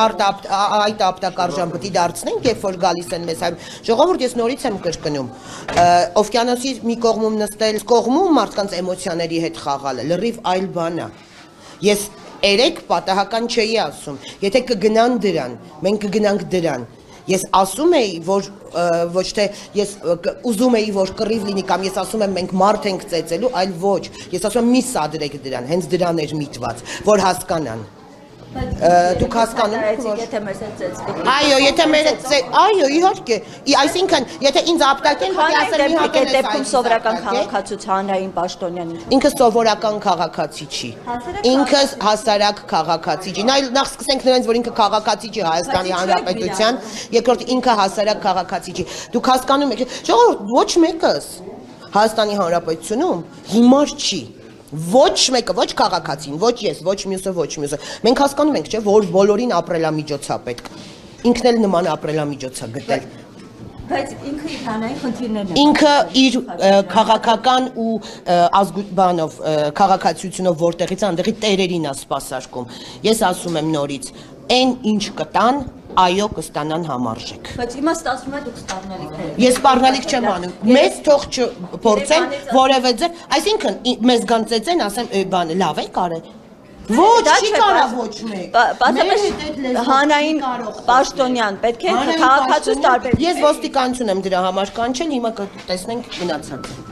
այդ ապտակարժան պիտի դարձնենք, երբ որ գալիս են մեզ հայ։ Ժողովուրդ, ես նորից եմ կրկնում, օվկիանոսի մի կողմում նստել, կողմում մարդկանց էմոցիաների հետ խաղալը, լրիվ այլ բան է։ Ես երեք պատահական չէի ասում, եթե կգնան դրան, մենք կգնանք դրան։ Ես ասում էի, որ ոչ թե ես ուզում էի, որ կռիվ լինի կամ ես ասում եմ մենք մարդ ենք ծեծելու, այլ ոչ։ Ես ասում եմ մի սադրեք դրան, հենց դրան էր միտված, որ հասկանան։ Դուք հասկանում եք, որ եթե մեզ հետ ծեծվի։ Այո, եթե մեր այո, իհարկե։ Այսինքն, եթե ինձ ապտակեն, պետք է ասել մի հատ է դեպքում սովորական քաղաքացիություն Հանրային Պաշտոնյանին։ Ինքը սովորական քաղաքացի չի։ Ինքը հասարակ քաղաքացի չի։ Նախ սկսենք նրանից, որ ինքը քաղաքացի չի Հայաստանի Հանրապետության, երկրորդ ինքը հասարակ քաղաքացի չի։ Դուք հասկանում եք, ժողովուրդ, ոչ մեկս Հայաստանի Հանրապետությունում հիմար չի։ Ոչ մեկը, ոչ քաղաքացին, ոչ ես, ոչ մյուսը, ոչ մյուսը։ Մենք հասկանում ենք, չէ, որ բոլորին ապրելամիջոց է պետք։ Ինքն էլ նման ապրելամիջոց է գտել։ Բայց ինքը իր հանրային խնդիրներն է։ Ինքը իր քաղաքական ու բանով քաղաքացիությունով որտեղից անդեղի տերերին է սպասարկում։ Ես ասում եմ նորից, այն ինչ կտան, այո կստանան համարժեք։ Բայց իմաստ ասում է դուք սպառնալիք եք։ Ես սպառնալիք չեմ անում։ Մեզ թող չփորձեն որևէ ձև, այսինքն մեզ գան ծեծեն, ասեմ բանը լավ է կարել։ Ոչ, չի կարա ոչ մեկ։ Հանրային Պաշտոնյան, պետք է քաղաքացուց տարբեր։ Ես ոստիկանություն եմ դրա համար կանչել, հիմա կտեսնենք գնացած։